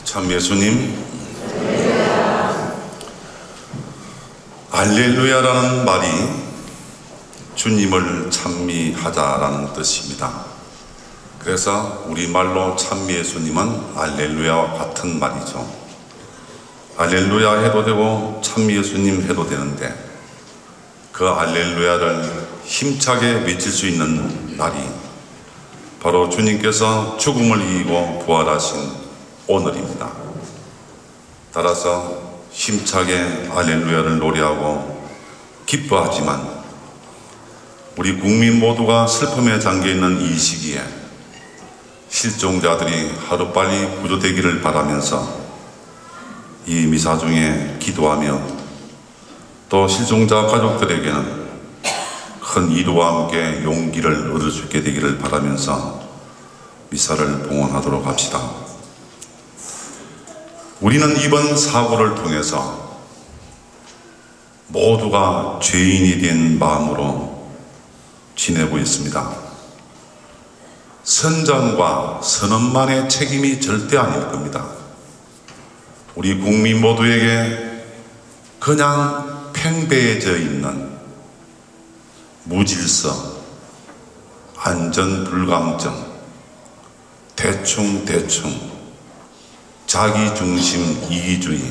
참 예수님, 할렐루야라는 말이 주님을 찬미하자라는 뜻입니다. 그래서 우리말로 참 예수님은 할렐루야와 같은 말이죠. 할렐루야 해도 되고 참 예수님 해도 되는데, 그 할렐루야를 힘차게 외칠 수 있는 날이 바로 주님께서 죽음을 이기고 부활하신 오늘입니다. 따라서 힘차게 할렐루야를 노래하고 기뻐하지만, 우리 국민 모두가 슬픔에 잠겨있는 이 시기에 실종자들이 하루빨리 구조되기를 바라면서 이 미사 중에 기도하며, 또 실종자 가족들에게는 큰 위로와 함께 용기를 얻을 수 있게 되기를 바라면서 미사를 봉헌하도록 합시다. 우리는 이번 사고를 통해서 모두가 죄인이 된 마음으로 지내고 있습니다. 선장과 선원만의 책임이 절대 아닐 겁니다. 우리 국민 모두에게 그냥 팽배해져 있는 무질서, 안전불감증, 대충, 자기중심 이기주의,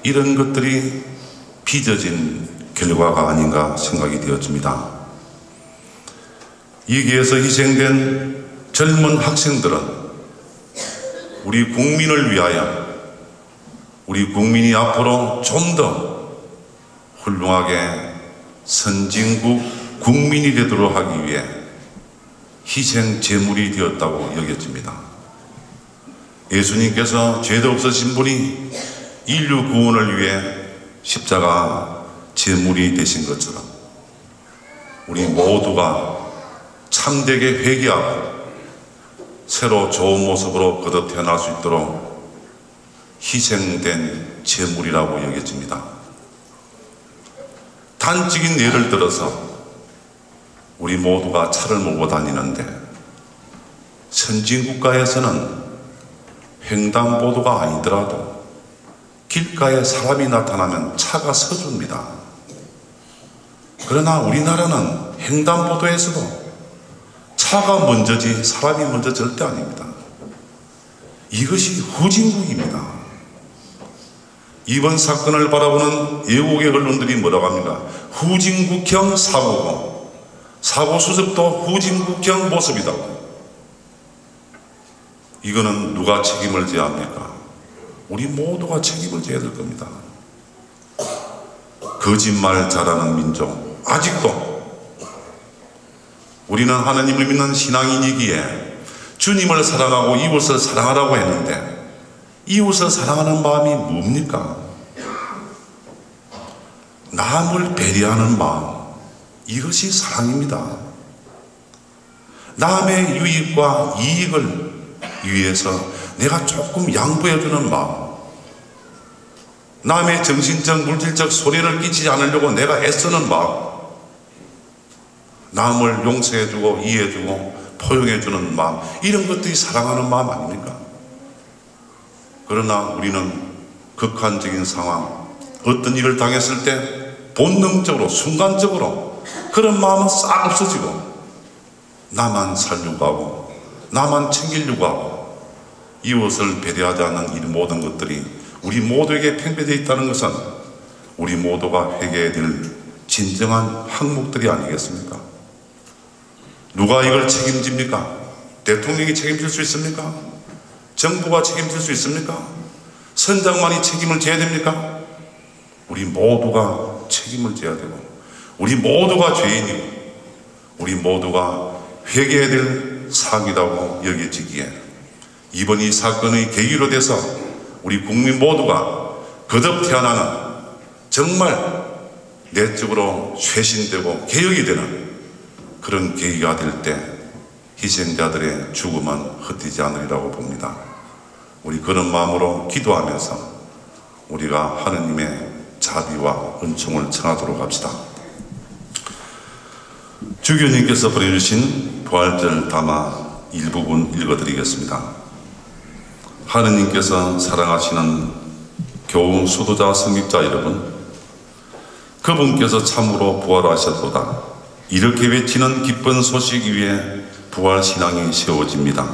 이런 것들이 빚어진 결과가 아닌가 생각이 되어집니다. 이 길에서 희생된 젊은 학생들은 우리 국민을 위하여, 우리 국민이 앞으로 좀 더 훌륭하게 선진국 국민이 되도록 하기 위해 희생 제물이 되었다고 여겨집니다. 예수님께서 죄도 없으신 분이 인류 구원을 위해 십자가 제물이 되신 것처럼 우리 모두가 참되게 회개하고 새로 좋은 모습으로 거듭 태어날 수 있도록 희생된 제물이라고 여겨집니다. 단적인 예를 들어서 우리 모두가 차를 몰고 다니는데, 선진국가에서는 횡단보도가 아니더라도 길가에 사람이 나타나면 차가 서줍니다. 그러나 우리나라는 횡단보도에서도 차가 먼저지 사람이 먼저 절대 아닙니다. 이것이 후진국입니다. 이번 사건을 바라보는 외국의 언론들이 뭐라고 합니까? 후진국형 사고고, 사고 수습도 후진국형 모습이다고. 이거는 누가 책임을 져야 합니까? 우리 모두가 책임을 져야 될 겁니다. 거짓말 잘하는 민족, 아직도 우리는 하나님을 믿는 신앙인이기에 주님을 사랑하고 이웃을 사랑하라고 했는데, 이웃을 사랑하는 마음이 뭡니까? 남을 배려하는 마음, 이것이 사랑입니다. 남의 유익과 이익을 위해서 내가 조금 양보해주는 마음, 남의 정신적 물질적 손해를 끼치지 않으려고 내가 애쓰는 마음, 남을 용서해주고 이해해주고 포용해주는 마음, 이런 것들이 사랑하는 마음 아닙니까? 그러나 우리는 극한적인 상황, 어떤 일을 당했을 때 본능적으로, 순간적으로 그런 마음은 싹 없어지고 나만 살려고 하고 나만 챙기려고 하고 이웃을 배려하지 않는 이 모든 것들이 우리 모두에게 팽배되어 있다는 것은 우리 모두가 회개해야 될 진정한 항목들이 아니겠습니까? 누가 이걸 책임집니까? 대통령이 책임질 수 있습니까? 정부가 책임질 수 있습니까? 선장만이 책임을 져야 됩니까? 우리 모두가 책임을 져야 되고, 우리 모두가 죄인이고, 우리 모두가 회개해야 될 사항이라고 여겨지기에 이번 이 사건의 계기로 돼서 우리 국민 모두가 거듭 태어나는, 정말 내적으로 쇄신되고 개혁이 되는 그런 계기가 될 때 희생자들의 죽음은 흩어지지 않으리라고 봅니다. 우리 그런 마음으로 기도하면서 우리가 하느님의 자비와 은총을 청하도록 합시다. 주교님께서 보내주신 부활절 담화 일부분 읽어드리겠습니다. 하느님께서 사랑하시는 교우 수도자 성직자 여러분, 그분께서 참으로 부활하셨도다. 이렇게 외치는 기쁜 소식 위에 부활신앙이 세워집니다.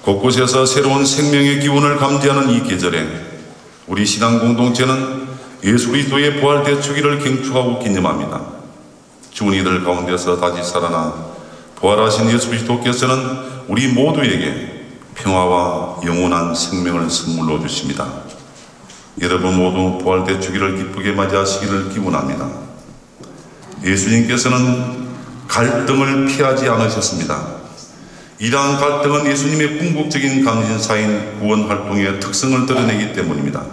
곳곳에서 새로운 생명의 기운을 감지하는 이 계절에 우리 신앙 공동체는 예수 그리스도의 부활대축일을 경축하고 기념합니다. 죽은 이들 가운데서 다시 살아나 부활하신 예수 그리스도께서는 우리 모두에게 평화와 영원한 생명을 선물로 주십니다. 여러분 모두 부활대축일을 기쁘게 맞이하시기를 기원합니다. 예수님께서는 갈등을 피하지 않으셨습니다. 이러한 갈등은 예수님의 궁극적인 강신사인 구원활동의 특성을 드러내기 때문입니다.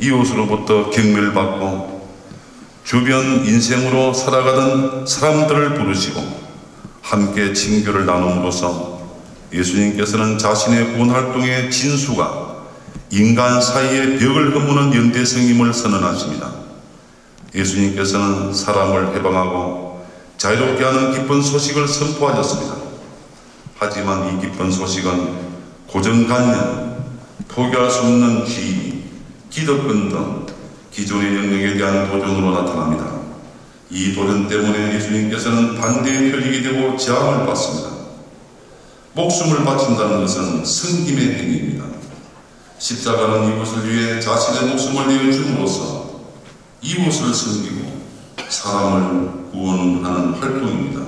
이웃으로부터 경멸받고 주변 인생으로 살아가던 사람들을 부르시고 함께 친교를 나눔으로써 예수님께서는 자신의 구원활동의 진수가 인간 사이의 벽을 허무는 연대성임을 선언하십니다. 예수님께서는 사람을 해방하고 자유롭게 하는 기쁜 소식을 선포하셨습니다. 하지만 이 기쁜 소식은 고정관념, 포기할 수 없는 주의, 기득권 등 기존의 영역에 대한 도전으로 나타납니다. 이 도전 때문에 예수님께서는 반대의 표적이 되고 저항을 받습니다. 목숨을 바친다는 것은 섬김의 행위입니다. 십자가는 이웃을 위해 자신의 목숨을 내어줌으로써 이웃을 섬기고 사람을 구원하는 활동입니다.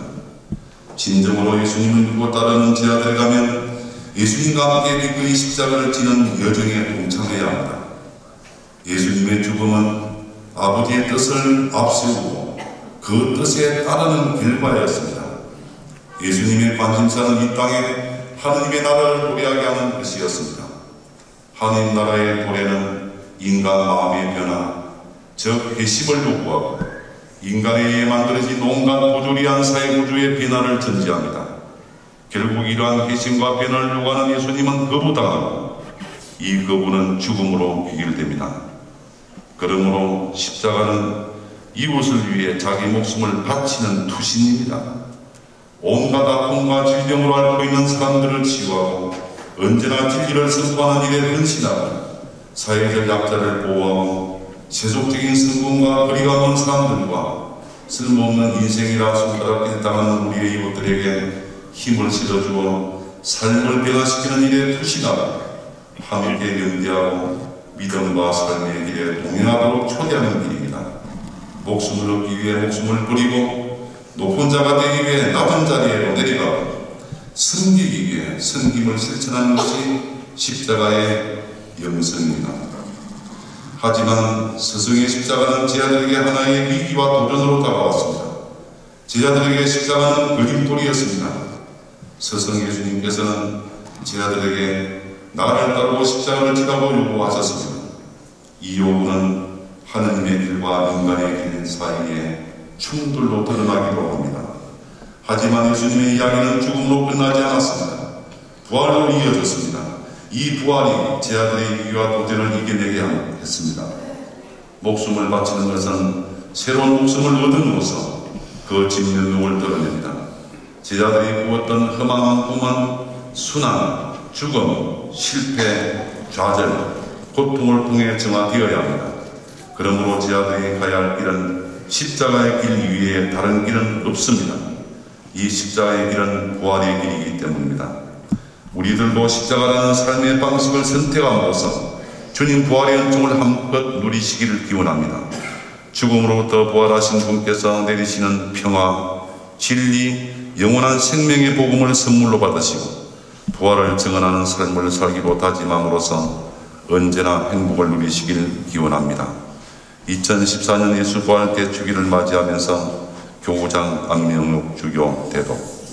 진정으로 예수님을 믿고 따르는 제자들이 가면 예수님과 함께 기꺼이 십자가를 지는 여정에 동참해야 합니다. 예수님의 죽음은 아버지의 뜻을 앞세우고 그 뜻에 따르는 결과였습니다. 예수님의 관심사는 이 땅에 하느님의 나라를 도래하게 하는 것이었습니다. 하느님 나라의 도래는 인간 마음의 변화, 즉 회심을 요구하고 인간에 의해 만들어진 온갖 부조리한 사회구조의 변화를 전제합니다. 결국 이러한 회심과 변화를 요구하는 예수님은 거부당하고 이 거부는 죽음으로 귀결됩니다. 그러므로 십자가는 이웃을 위해 자기 목숨을 바치는 투신입니다. 온갖 아픔과 질병으로 앓고 있는 사람들을 치유하고 언제나 진리를 선포하는 일에 헌신하고 사회적 약자를 보호하고 세속적인 성공과 거리가 먼 사람들과 쓸모없는 인생이라 손가락질 당하는 우리의 이웃들에게 힘을 실어주어 삶을 변화시키는 일에 투신하고 함께 연대하고 믿음과 삶의 길에 동행하도록 초대하는 길입니다. 목숨을 얻기 위해 목숨을 버리고 높은 자가 되기 위해 낮은 자리로 내려가고 섬기기 위해 섬김을 실천하는 것이 십자가의 영성입니다. 하지만 스승의 십자가는 제자들에게 하나의 위기와 도전으로 다가왔습니다. 제자들에게 십자가는 걸림돌이었습니다. 스승 예수님께서는 제자들에게 나를 따르고 십자가를 지라고 요구하셨습니다. 이 요구는 하느님의 길과 인간의 길 사이에 충돌로 드러나기도 합니다. 하지만 예수님의 이야기는 죽음으로 끝나지 않았습니다. 부활로 이어졌습니다. 이 부활이 제자들의 위기와 도전을 이겨내게 했습니다. 목숨을 바치는 것은 새로운 목숨을 얻음으로써 그 진면목을 드러냅니다. 제자들이 꾸었던 허망한 꿈은 순환, 죽음, 실패, 좌절, 고통을 통해 정화되어야 합니다. 그러므로 제자들이 가야 할 길은 십자가의 길 이외에 다른 길은 없습니다. 이 십자가의 길은 부활의 길이기 때문입니다. 우리들도 십자가라는 삶의 방식을 선택함으로써 주님 부활의 은총을 한껏 누리시기를 기원합니다. 죽음으로부터 부활하신 분께서 내리시는 평화, 진리, 영원한 생명의 복음을 선물로 받으시고 부활을 증언하는 삶을 살기로 다짐함으로써 언제나 행복을 누리시길 기원합니다. 2014년 예수 부활 대축일을 맞이하면서 교구장 안명욱 주교 대독